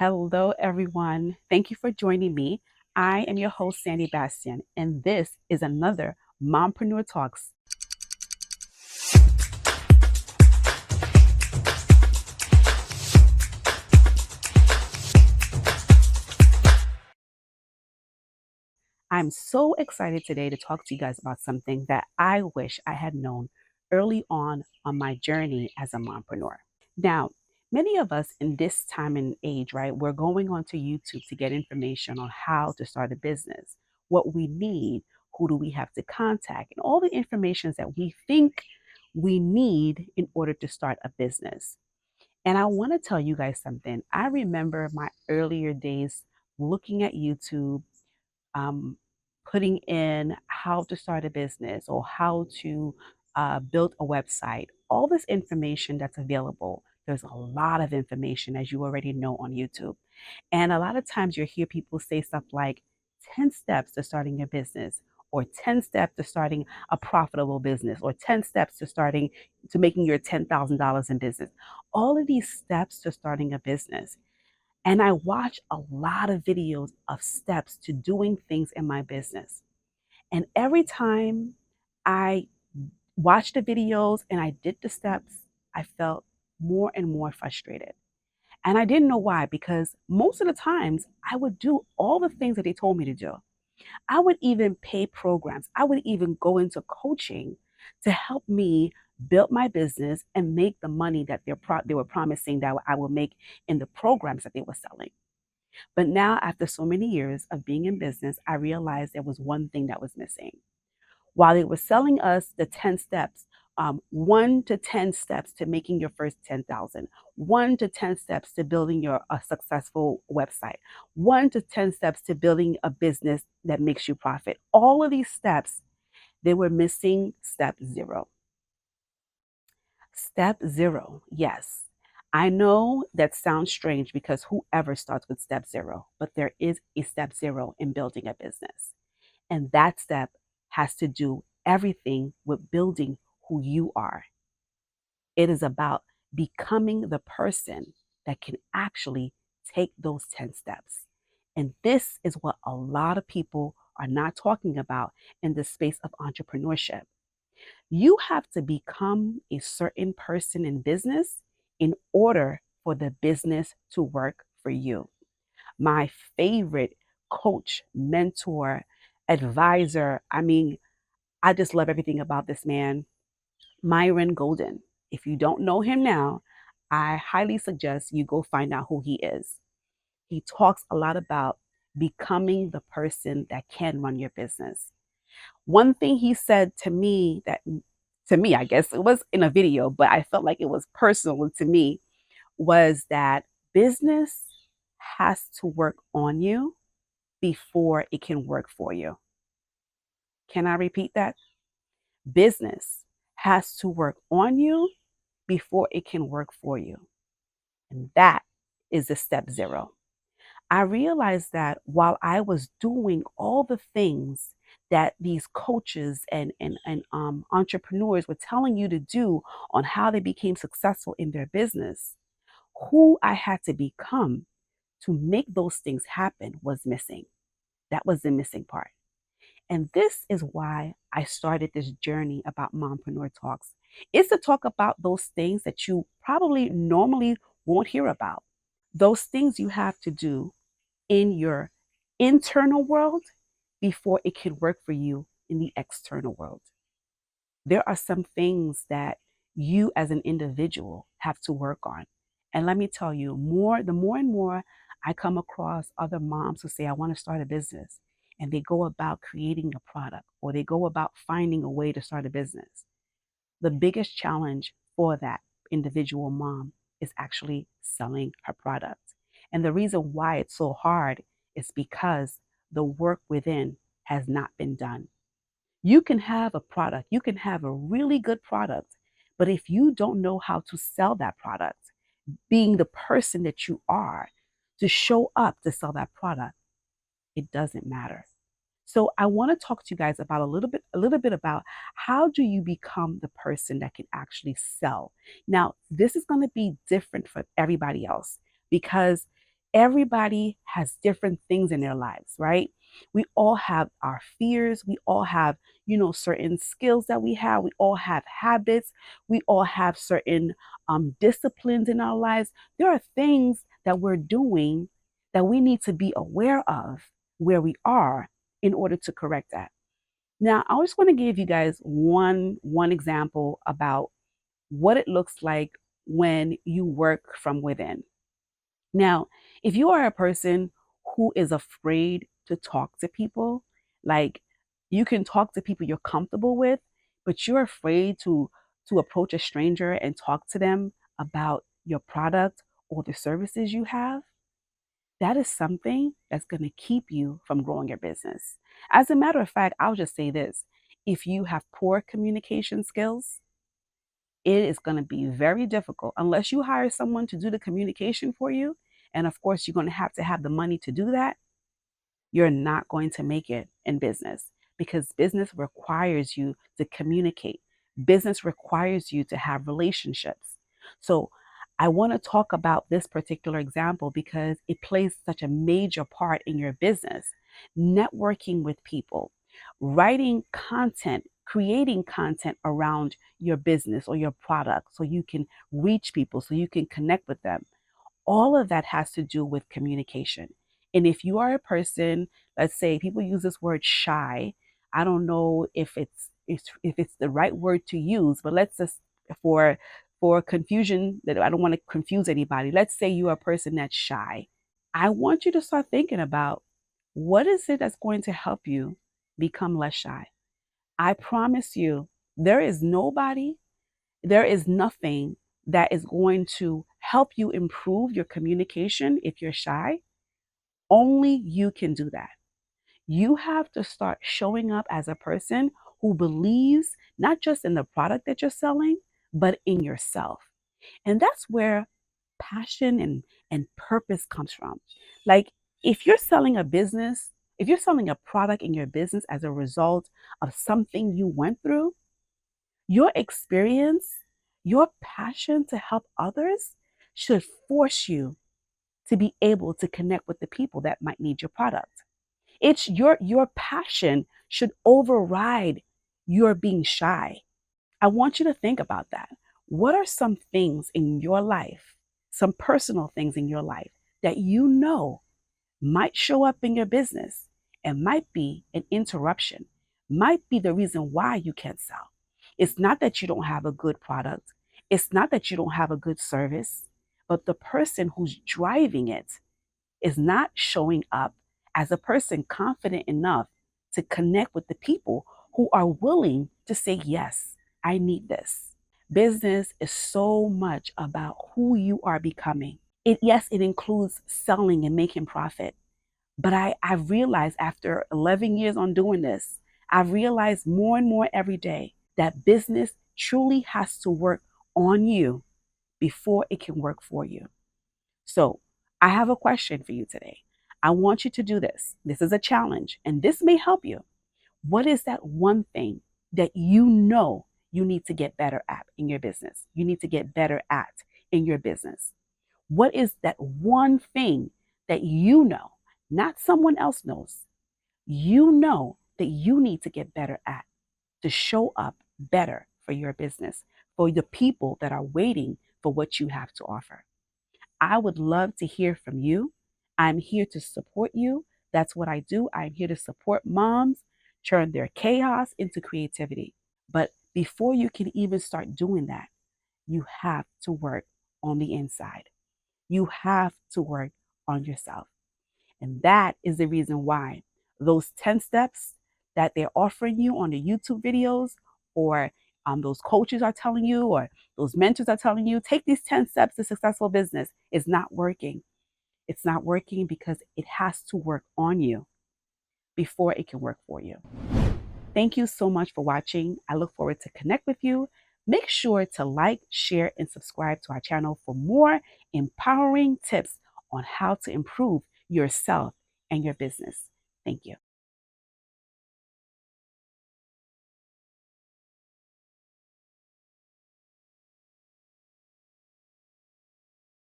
Hello, everyone. Thank you for joining me. I am your host, Sandy Bastian, and this is another Mompreneur Talks. I'm so excited today to talk to you guys about something that I wish I had known early on my journey as a mompreneur. Now, many of us in this time and age, right, we're going onto YouTube to get information on how to start a business, what we need, who do we have to contact, and all the information that we think we need in order to start a business. And I want to tell you guys something. I remember my earlier days looking at YouTube, um, putting in how to start a business or how to build a website, all this information that's available. There's a lot of information, as you already know, on YouTube. And a lot of times you hear people say stuff like 10 steps to starting a business, or 10 steps to starting a profitable business, or 10 steps to making your $10,000 in business. All of these steps to starting a business. And I watch a lot of videos of steps to doing things in my business. And every time I watched the videos and I did the steps, I felt more and more frustrated. And I didn't know why, because most of the times I would do all the things that they told me to do. I would even pay programs. I would even go into coaching to help me build my business and make the money that they were promising that I will make in the programs that they were selling. But now, after so many years of being in business, I realized there was one thing that was missing. While they were selling us the 10 steps, 1 to 10 steps to making your first 10,000, 1 to 10 steps to building a successful website, 1 to 10 steps to building a business that makes you profit. All of these steps, they were missing step zero. Step zero, yes. I know that sounds strange because whoever starts with step zero, but there is a step zero in building a business. And that step has to do everything with building who you are. It is about becoming the person that can actually take those 10 steps. And this is what a lot of people are not talking about in the space of entrepreneurship. You have to become a certain person in business in order for the business to work for you. My favorite coach, mentor, advisor, I just love everything about this man, Myron Golden. If you don't know him now, I highly suggest you go find out who he is. He talks a lot about becoming the person that can run your business. One thing he said to me, I guess it was in a video, but I felt like it was personal to me, was that business has to work on you before it can work for you. Can I repeat that? Business has to work on you before it can work for you. And that is the step zero. I realized that while I was doing all the things that these coaches and entrepreneurs were telling you to do on how they became successful in their business, who I had to become to make those things happen was missing. That was the missing part. And this is why I started this journey about Mompreneur Talks. It's to talk about those things that you probably normally won't hear about. Those things you have to do in your internal world before it can work for you in the external world. There are some things that you as an individual have to work on. And let me tell you, the more and more I come across other moms who say, I want to start a business, and they go about creating a product or they go about finding a way to start a business. The biggest challenge for that individual mom is actually selling her product. And the reason why it's so hard is because the work within has not been done. You can have a product, you can have a really good product, but if you don't know how to sell that product, being the person that you are to show up to sell that product, it doesn't matter. So I want to talk to you guys about a little bit about how do you become the person that can actually sell. Now, this is going to be different for everybody else because Everybody has different things in their lives, right? We all have our fears. We all have, certain skills that we have. We all have habits. We all have certain disciplines in our lives. There are things that we're doing that we need to be aware of where we are in order to correct that. Now, I just want to give you guys one example about what it looks like when you work from within. Now, if you are a person who is afraid to talk to people, like you can talk to people you're comfortable with, but you're afraid to approach a stranger and talk to them about your product or the services you have, that is something that's going to keep you from growing your business. As a matter of fact, I'll just say this. If you have poor communication skills, it is going to be very difficult unless you hire someone to do the communication for you. And of course, you're going to have the money to do that. You're not going to make it in business because business requires you to communicate. Business requires you to have relationships. So I want to talk about this particular example because it plays such a major part in your business. Networking with people, writing content, creating content around your business or your product so you can reach people, so you can connect with them. All of that has to do with communication. And if you are a person, let's say people use this word shy. I don't know if it's the right word to use, but let's just for confusion that I don't want to confuse anybody. Let's say you're a person that's shy. I want you to start thinking about what is it that's going to help you become less shy. I promise you, there is nobody, there is nothing that is going to help you improve your communication if you're shy. Only you can do that. You have to start showing up as a person who believes not just in the product that you're selling, but in yourself. And that's where passion and purpose comes from. Like if you're selling a business, if you're selling a product in your business as a result of something you went through, your experience, your passion to help others should force you to be able to connect with the people that might need your product. It's your passion should override your being shy. I want you to think about that. What are some things in your life, some personal things in your life that you know might show up in your business and might be an interruption, might be the reason why you can't sell? It's not that you don't have a good product, it's not that you don't have a good service, but the person who's driving it is not showing up as a person confident enough to connect with the people who are willing to say, yes, I need this. Business is so much about who you are becoming. Yes, it includes selling and making profit. But I've realized after 11 years on doing this, I've realized more and more every day that business truly has to work on you before it can work for you. So I have a question for you today. I want you to do this. This is a challenge, and this may help you. What is that one thing that you know you need to get better at in your business? You need to get better at in your business. What is that one thing that you know, not someone else knows, you know that you need to get better at to show up better for your business, for the people that are waiting for what you have to offer? I would love to hear from you. I'm here to support you. That's what I do. I'm here to support moms turn their chaos into creativity. But before you can even start doing that, you have to work on the inside. You have to work on yourself. And that is the reason why those 10 steps that they're offering you on the YouTube videos, or those coaches are telling you, or those mentors are telling you, take these 10 steps to successful business, is not working. It's not working because it has to work on you before it can work for you. Thank you so much for watching. I look forward to connect with you. Make sure to like, share, and subscribe to our channel for more empowering tips on how to improve yourself and your business. Thank you.